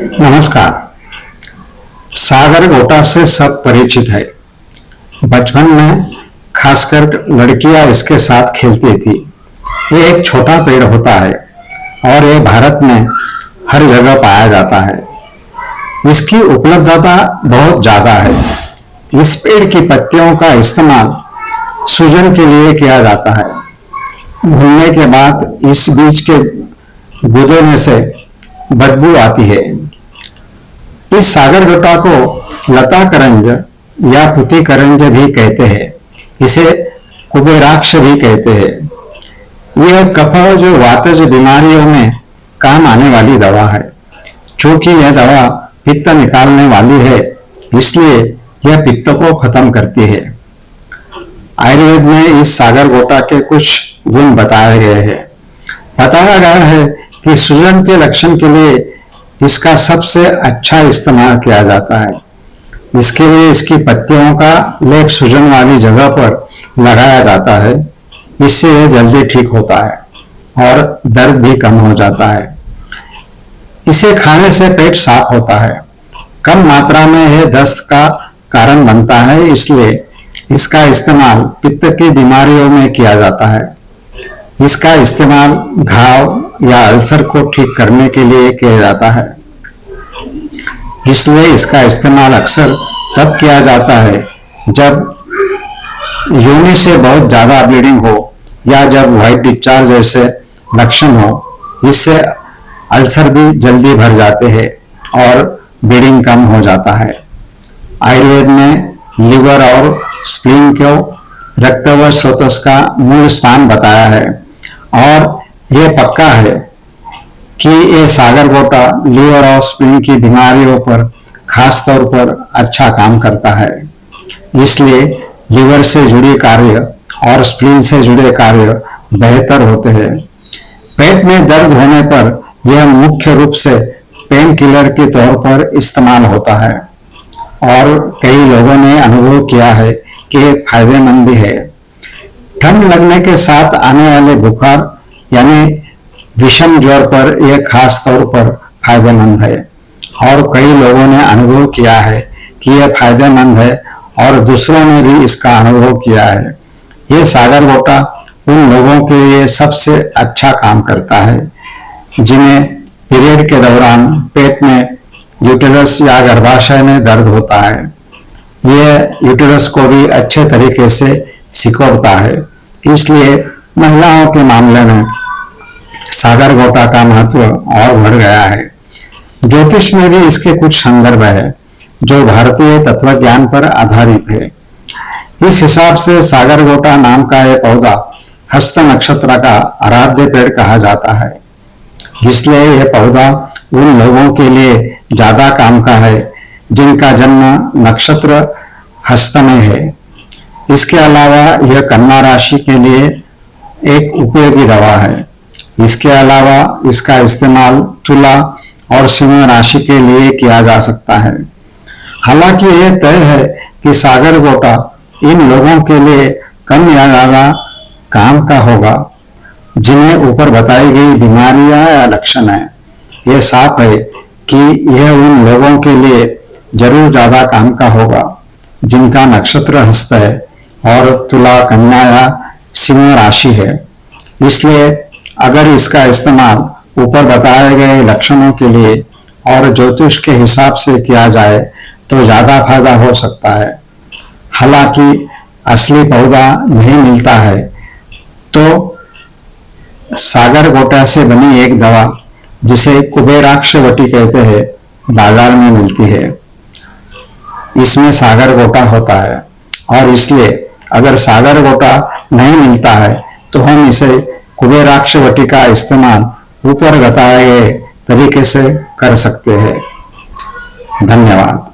नमस्कार। सागर गोटा से सब परिचित है। बचपन में खासकर लड़कियां इसके साथ खेलती थी। ये एक छोटा पेड़ होता है और ये भारत में हर जगह पाया जाता है। इसकी उपलब्धता बहुत ज्यादा है। इस पेड़ की पत्तियों का इस्तेमाल सूजन के लिए किया जाता है। भूनने के बाद इस बीज के गूदे में से बदबू आती है। इस सागर गोटा को लता करंज या पुती करंज भी कहते हैं। इसे कुबेराक्ष भी कहते हैं। यह कफ जो वातज बीमारियों में काम आने वाली दवा है। चूंकि यह दवा पित्त निकालने वाली है, इसलिए यह पित्त को खत्म करती है। आयुर्वेद में इस सागर गोटा के कुछ गुण बताए गए हैं। बताया गया है कि सूजन के लक्षण के लिए इसका सबसे अच्छा इस्तेमाल किया जाता है। इसके लिए इसकी पत्तियों का लेप सूजन वाली जगह पर लगाया जाता है। इससे यह जल्दी ठीक होता है और दर्द भी कम हो जाता है। इसे खाने से पेट साफ होता है। कम मात्रा में यह दस्त का कारण बनता है, इसलिए इसका इस्तेमाल पित्त की बीमारियों में किया जाता है। इसका इस्तेमाल घाव या अल्सर को ठीक करने के लिए किया जाता है। इसलिए इसका इस्तेमाल अक्सर तब किया जाता है जब योनि से बहुत ज्यादा ब्लीडिंग हो या जब व्हाइट डिस्चार्ज जैसे लक्षण हो। इससे अल्सर भी जल्दी भर जाते हैं और ब्लीडिंग कम हो जाता है। आयुर्वेद में लिवर और स्प्लीन को रक्त व स्रोतस का मूल स्थान बताया है और यह पक्का है कि ये सागर गोटा लीवर और स्प्लीन की बीमारियों पर खास तौर पर अच्छा काम करता है। इसलिए लीवर से जुड़े कार्य और स्प्लीन से जुड़े कार्य बेहतर होते हैं। पेट में दर्द होने पर यह मुख्य रूप से पेन किलर के तौर पर इस्तेमाल होता है और कई लोगों ने अनुभव किया है कि फायदेमंद भी है। ठंड लगने के साथ आने वाले बुखार यानी विषम ज्वर पर यह खास तौर पर फायदेमंद है और कई लोगों ने अनुभव किया है कि यह फायदेमंद है और दूसरों ने भी इसका अनुभव किया है। यह सागर गोटा उन लोगों के लिए सबसे अच्छा काम करता है जिन्हें पीरियड के दौरान पेट में यूटेरस या गर्भाशय में दर्द होता है। यह यूटेरस को भी अच्छे तरीके से सिकोड़ता है। इसलिए महिलाओं के मामले में सागर गोटा का महत्व और बढ़ गया है। ज्योतिष में भी इसके कुछ संदर्भ है जो भारतीय तत्व ज्ञान पर आधारित है। इस हिसाब से सागर गोटा नाम का यह पौधा हस्त नक्षत्र का आराध्य पेड़ कहा जाता है। इसलिए यह पौधा उन लोगों के लिए ज्यादा काम का है जिनका जन्म नक्षत्र हस्त में है। इसके अलावा यह कन्या राशि के लिए एक उपयोगी दवा है। इसके अलावा इसका इस्तेमाल तुला और सिंह राशि के लिए किया जा सकता है। हालांकि यह तय है कि सागर गोटा इन लोगों के लिए कम या ज्यादा काम का होगा जिन्हें ऊपर बताई गई बीमारियां या लक्षण है। यह साफ है कि यह उन लोगों के लिए जरूर ज्यादा काम का होगा जिनका नक्षत्र हस्त है और तुला, कन्या या सिंह राशि है। इसलिए अगर इसका इस्तेमाल ऊपर बताए गए लक्षणों के लिए और ज्योतिष के हिसाब से किया जाए तो ज्यादा फायदा हो सकता है। हालांकि असली पौधा नहीं मिलता है तो सागर गोटा से बनी एक दवा जिसे कुबेराक्ष वटी कहते हैं बाजार में मिलती है। इसमें सागर गोटा होता है और इसलिए अगर सागर गोटा नहीं मिलता है तो हम इसे कुबेराक्ष वटी का इस्तेमाल ऊपर बताए गए तरीके से कर सकते हैं। धन्यवाद।